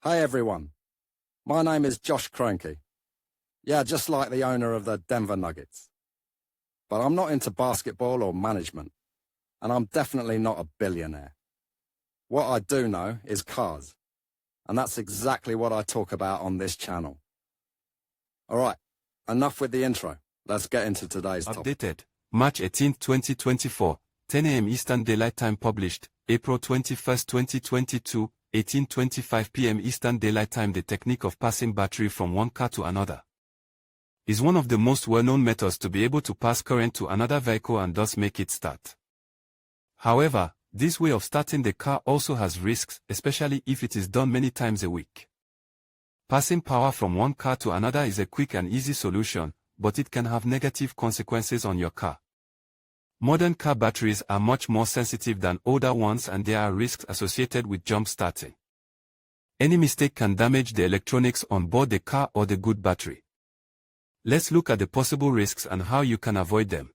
Hey everyone, my name is Josh Kroenke. Yeah, just like the owner of the Denver Nuggets. But I'm not into basketball or management, and I'm definitely not a billionaire. What I do know is cars, and that's exactly what I talk about on this channel. Alright, enough with the intro. Let's get into today's topic. Updated, March 18, 2024, 10 a.m. Eastern Daylight Time. Published, April 21, 2022, 18:25 p.m. Eastern Daylight Time. The technique of passing battery from one car to another is one of the most well-known methods to be able to pass current to another vehicle and thus make it start. However, this way of starting the car also has risks, especially if it is done many times a week. Passing power from one car to another is a quick and easy solution, but it can have negative consequences on your car. Modern car batteries are much more sensitive than older ones, and there are risks associated with jump starting. Any mistake can damage the electronics on board the car or the good battery. Let's look at the possible risks and how you can avoid them.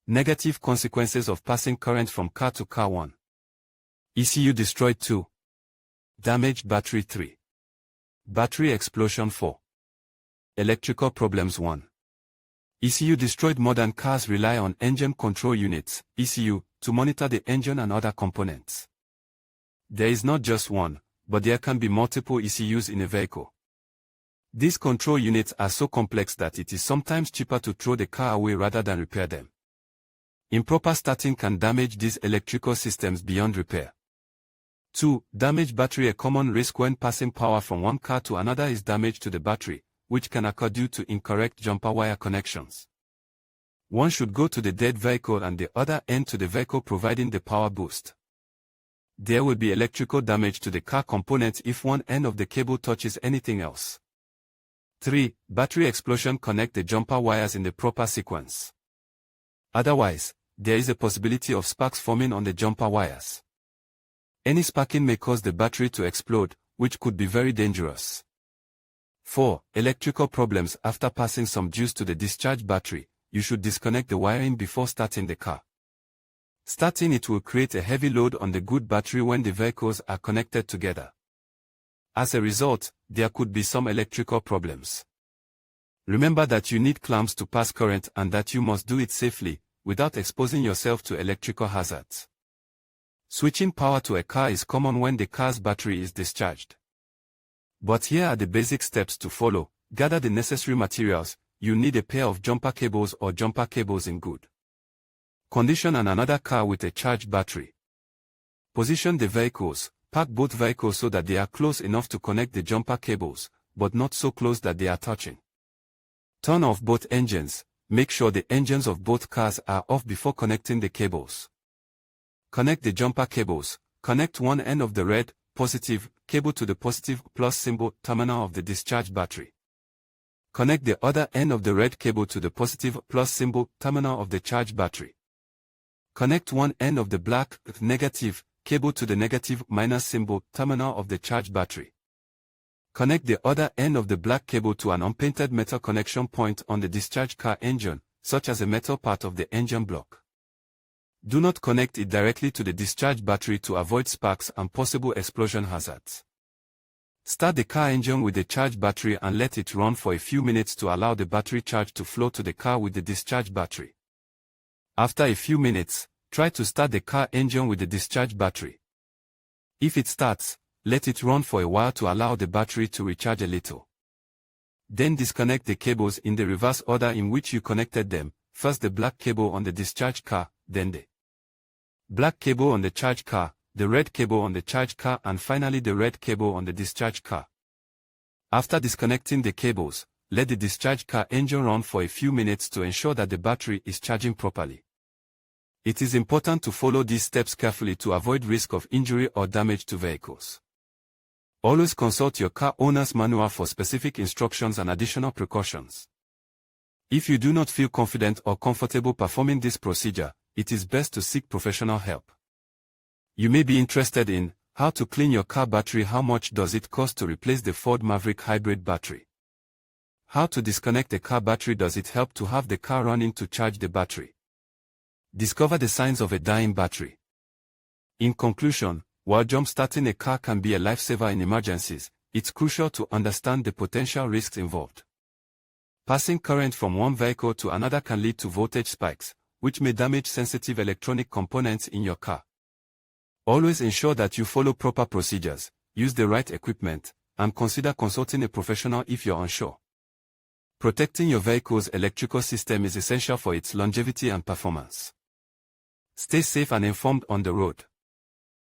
Negative consequences of passing current from car to car. 1. ECU destroyed. 2. Damaged battery. 3. Battery explosion. 4. Electrical problems. 1. ECU destroyed. Modern cars rely on engine control units, ECU, to monitor the engine and other components. There is not just one, but there can be multiple ECUs in a vehicle. These control units are so complex that it is sometimes cheaper to throw the car away rather than repair them. Improper starting can damage these electrical systems beyond repair. 2. Damaged battery. A common risk when passing power from one car to another is damage to the battery, which can occur due to incorrect jumper wire connections. One should go to the dead vehicle and the other end to the vehicle providing the power boost. There will be electrical damage to the car components if one end of the cable touches anything else. 3. Battery explosion. Connect the jumper wires in the proper sequence. Otherwise, there is a possibility of sparks forming on the jumper wires. Any sparking may cause the battery to explode, which could be very dangerous. 4. Electrical problems. After passing some juice to the discharge battery, you should disconnect the wiring before starting the car. Starting it will create a heavy load on the good battery when the vehicles are connected together. As a result, there could be some electrical problems. Remember that you need clamps to pass current and that you must do it safely, without exposing yourself to electrical hazards. Switching power to a car is common when the car's battery is discharged. But here are the basic steps to follow. Gather the necessary materials. You need a pair of jumper cables or jumper cables in good condition and another car with a charged battery. Position the vehicles. Park both vehicles so that they are close enough to connect the jumper cables, but not so close that they are touching. Turn off both engines. Make sure the engines of both cars are off before connecting the cables. Connect the jumper cables. Connect one end of the red, positive, cable to the positive plus symbol terminal of the discharge battery. Connect the other end of the red cable to the positive plus symbol terminal of the charge battery. Connect one end of the black, negative, cable to the negative minus symbol terminal of the charge battery. Connect the other end of the black cable to an unpainted metal connection point on the discharge car engine, such as a metal part of the engine block. Do not connect it directly to the discharge battery to avoid sparks and possible explosion hazards. Start the car engine with the charge battery and let it run for a few minutes to allow the battery charge to flow to the car with the discharge battery. After a few minutes, try to start the car engine with the discharge battery. If it starts, let it run for a while to allow the battery to recharge a little. Then disconnect the cables in the reverse order in which you connected them, first the black cable on the discharge car, then the black cable on the charge car, the red cable on the charge car, and finally the red cable on the discharge car. After disconnecting the cables, let the discharge car engine run for a few minutes to ensure that the battery is charging properly. It is important to follow these steps carefully to avoid risk of injury or damage to vehicles. Always consult your car owner's manual for specific instructions and additional precautions. If you do not feel confident or comfortable performing this procedure, it is best to seek professional help. You may be interested in how to clean your car battery. How much does it cost to replace the Ford Maverick hybrid battery? How to disconnect a car battery? Does it help to have the car running to charge the battery? Discover the signs of a dying battery. In conclusion, While jump-starting a car can be a lifesaver in emergencies, it's crucial to understand the potential risks involved. Passing current from one vehicle to another can lead to voltage spikes, which may damage sensitive electronic components in your car. Always ensure that you follow proper procedures, use the right equipment, and consider consulting a professional if you're unsure. Protecting your vehicle's electrical system is essential for its longevity and performance. Stay safe and informed on the road.